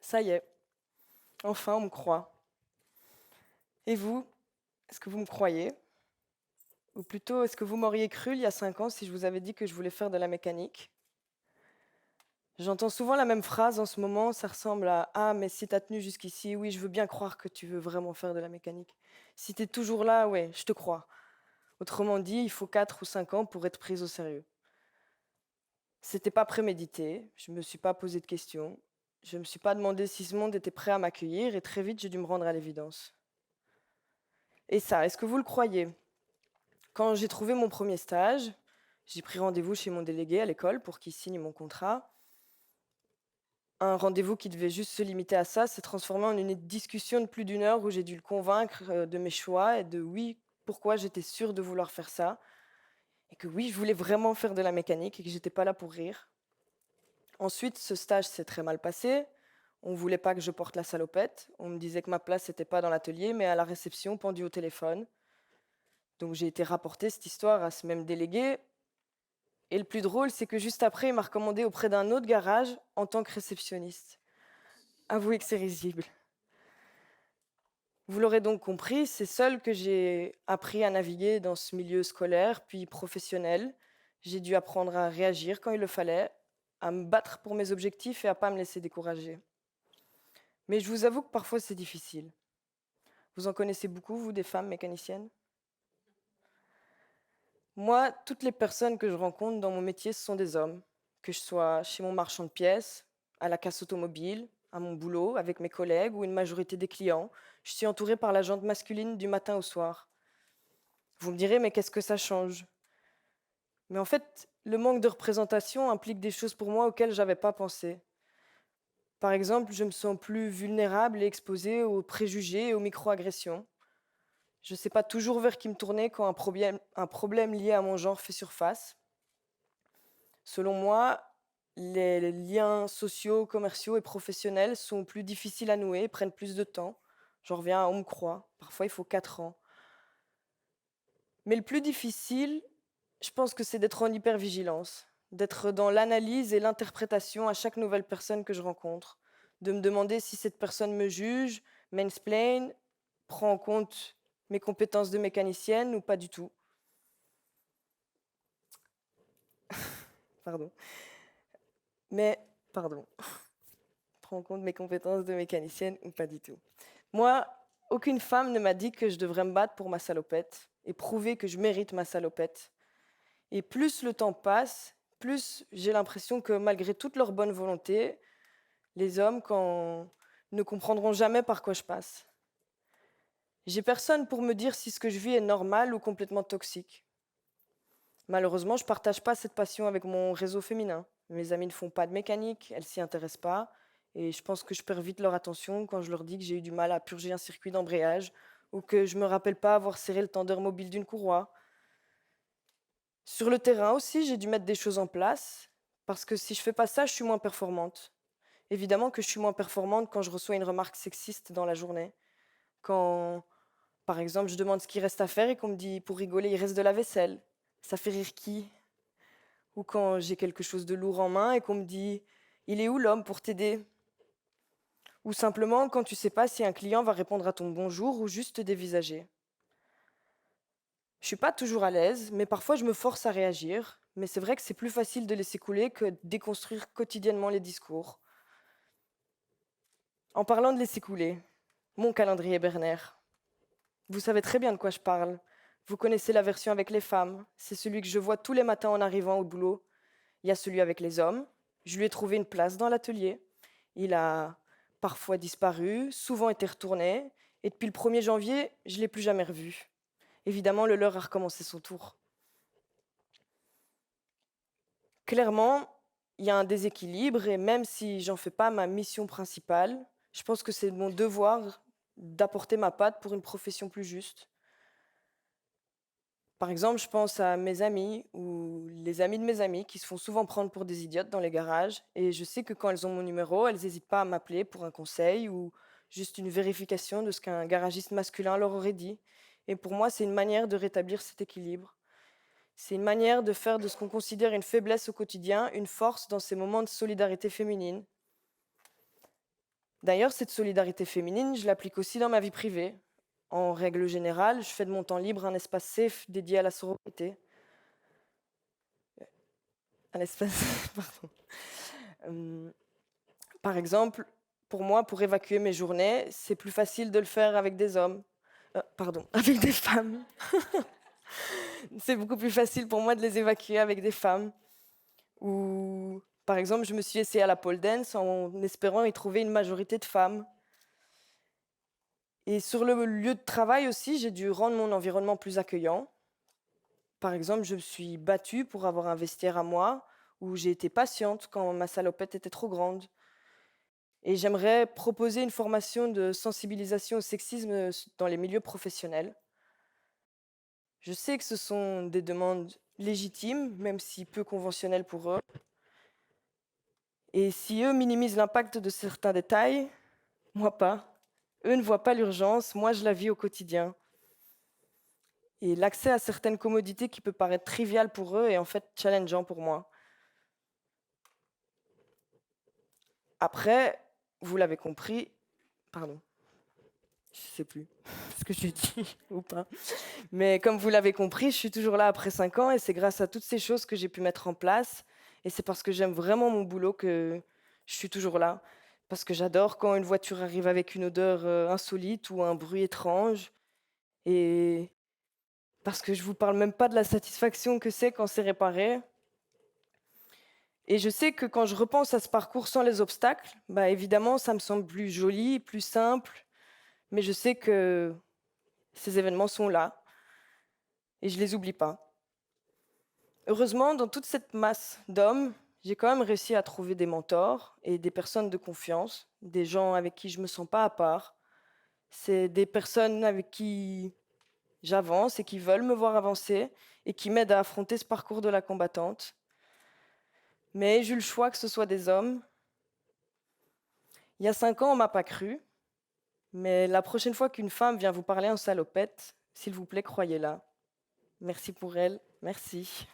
Ça y est, enfin on me croit. Et vous, est-ce que vous me croyez? Ou plutôt, est-ce que vous m'auriez cru il y a 5 ans si je vous avais dit que je voulais faire de la mécanique? J'entends souvent la même phrase en ce moment, ça ressemble à «Ah, mais si t'as tenu jusqu'ici, oui, je veux bien croire que tu veux vraiment faire de la mécanique. Si t'es toujours là, ouais, je te crois.» Autrement dit, il faut 4 ou 5 ans pour être prise au sérieux. C'était pas prémédité, je me suis pas posé de questions, je me suis pas demandé si ce monde était prêt à m'accueillir et très vite j'ai dû me rendre à l'évidence. Et ça, est-ce que vous le croyez? Quand j'ai trouvé mon premier stage, j'ai pris rendez-vous chez mon délégué à l'école pour qu'il signe mon contrat. Un rendez-vous qui devait juste se limiter à ça s'est transformé en une discussion de plus d'une heure où j'ai dû le convaincre de mes choix et de oui, pourquoi j'étais sûre de vouloir faire ça et que oui, je voulais vraiment faire de la mécanique et que j'étais pas là pour rire. Ensuite, ce stage s'est très mal passé. On voulait pas que je porte la salopette. On me disait que ma place n'était pas dans l'atelier, mais à la réception, pendue au téléphone. Donc j'ai été rapporter cette histoire à ce même délégué. Et le plus drôle, c'est que juste après, il m'a recommandé auprès d'un autre garage en tant que réceptionniste. Avouez que c'est risible. Vous l'aurez donc compris, c'est seul que j'ai appris à naviguer dans ce milieu scolaire, puis professionnel. J'ai dû apprendre à réagir quand il le fallait, à me battre pour mes objectifs et à pas me laisser décourager. Mais je vous avoue que parfois c'est difficile. Vous en connaissez beaucoup, vous, des femmes mécaniciennes? Moi, toutes les personnes que je rencontre dans mon métier, ce sont des hommes. Que je sois chez mon marchand de pièces, à la casse automobile, à mon boulot, avec mes collègues ou une majorité des clients, je suis entourée par la jante masculine du matin au soir. Vous me direz, mais qu'est-ce que ça change? Mais en fait, le manque de représentation implique des choses pour moi auxquelles j'avais pas pensé. Par exemple, je me sens plus vulnérable et exposée aux préjugés et aux microagressions. Je ne sais pas toujours vers qui me tourner quand un problème lié à mon genre fait surface. Selon moi, les liens sociaux, commerciaux et professionnels sont plus difficiles à nouer, prennent plus de temps. J'en reviens à on me croit. Parfois, il faut 4 ans. Mais le plus difficile, je pense que c'est d'être en hypervigilance, d'être dans l'analyse et l'interprétation à chaque nouvelle personne que je rencontre, de me demander si cette personne me juge, mansplain, prend en compte mes compétences de mécanicienne ou pas du tout. Pardon. Mais, pardon, prend en compte mes compétences de mécanicienne ou pas du tout. Moi, aucune femme ne m'a dit que je devrais me battre pour ma salopette et prouver que je mérite ma salopette. Et plus le temps passe, plus j'ai l'impression que malgré toute leur bonne volonté, les hommes ne comprendront jamais par quoi je passe. J'ai personne pour me dire si ce que je vis est normal ou complètement toxique. Malheureusement, je ne partage pas cette passion avec mon réseau féminin. Mes amies ne font pas de mécanique, elles s'y intéressent pas, et je pense que je perds vite leur attention quand je leur dis que j'ai eu du mal à purger un circuit d'embrayage ou que je me rappelle pas avoir serré le tendeur mobile d'une courroie. Sur le terrain aussi, j'ai dû mettre des choses en place parce que si je fais pas ça, je suis moins performante. Évidemment que je suis moins performante quand je reçois une remarque sexiste dans la journée. Quand, par exemple, je demande ce qu'il reste à faire et qu'on me dit pour rigoler, il reste de la vaisselle. Ça fait rire qui? Ou quand j'ai quelque chose de lourd en main et qu'on me dit il est où l'homme pour t'aider? Ou simplement quand tu sais pas si un client va répondre à ton bonjour ou juste te dévisager. Je suis pas toujours à l'aise, mais parfois je me force à réagir. Mais c'est vrai que c'est plus facile de laisser couler que de déconstruire quotidiennement les discours. En parlant de laisser couler, mon calendrier bernaire. Vous savez très bien de quoi je parle. Vous connaissez la version avec les femmes. C'est celui que je vois tous les matins en arrivant au boulot. Il y a celui avec les hommes. Je lui ai trouvé une place dans l'atelier. Il a parfois disparu, souvent été retourné, et depuis le 1er janvier, je ne l'ai plus jamais revu. Évidemment, le leur a recommencé son tour. Clairement, il y a un déséquilibre, et même si j'en fais pas ma mission principale, je pense que c'est mon devoir d'apporter ma patte pour une profession plus juste. Par exemple, je pense à mes amis ou les amis de mes amis qui se font souvent prendre pour des idiotes dans les garages. Et je sais que quand elles ont mon numéro, elles n'hésitent pas à m'appeler pour un conseil ou juste une vérification de ce qu'un garagiste masculin leur aurait dit. Et pour moi, c'est une manière de rétablir cet équilibre. C'est une manière de faire de ce qu'on considère une faiblesse au quotidien une force dans ces moments de solidarité féminine. D'ailleurs, cette solidarité féminine, je l'applique aussi dans ma vie privée. En règle générale, je fais de mon temps libre un espace safe dédié à la sororité. Un espace, pardon. Hem, Par exemple, pour moi, pour évacuer mes journées, c'est plus facile de le faire avec des hommes. Pardon, avec des femmes. C'est beaucoup plus facile pour moi de les évacuer avec des femmes. Ou, par exemple, je me suis essayée à la pole dance en espérant y trouver une majorité de femmes. Et sur le lieu de travail aussi, j'ai dû rendre mon environnement plus accueillant. Par exemple, je me suis battue pour avoir un vestiaire à moi, ou j'ai été patiente quand ma salopette était trop grande. Et j'aimerais proposer une formation de sensibilisation au sexisme dans les milieux professionnels. Je sais que ce sont des demandes légitimes, même si peu conventionnelles pour eux. Et si eux minimisent l'impact de certains détails, moi pas. Eux ne voient pas l'urgence, moi je la vis au quotidien. Et l'accès à certaines commodités qui peut paraître triviales pour eux est en fait challengeant pour moi. Après, vous l'avez compris, pardon, je sais plus ce que j'ai dit ou pas. Mais comme vous l'avez compris, je suis toujours là après 5 ans et c'est grâce à toutes ces choses que j'ai pu mettre en place. Et c'est parce que j'aime vraiment mon boulot que je suis toujours là. Parce que j'adore quand une voiture arrive avec une odeur insolite ou un bruit étrange. Et parce que je vous parle même pas de la satisfaction que c'est quand c'est réparé. Et je sais que quand je repense à ce parcours sans les obstacles, bah évidemment, ça me semble plus joli, plus simple. Mais je sais que ces événements sont là et je les oublie pas. Heureusement, dans toute cette masse d'hommes, j'ai quand même réussi à trouver des mentors et des personnes de confiance, des gens avec qui je me sens pas à part. C'est des personnes avec qui j'avance et qui veulent me voir avancer et qui m'aident à affronter ce parcours de la combattante. Mais j'ai eu le choix que ce soit des hommes. Il y a 5 ans, on m'a pas cru, mais la prochaine fois qu'une femme vient vous parler en salopette, s'il vous plaît, croyez-la. Merci pour elle. Merci.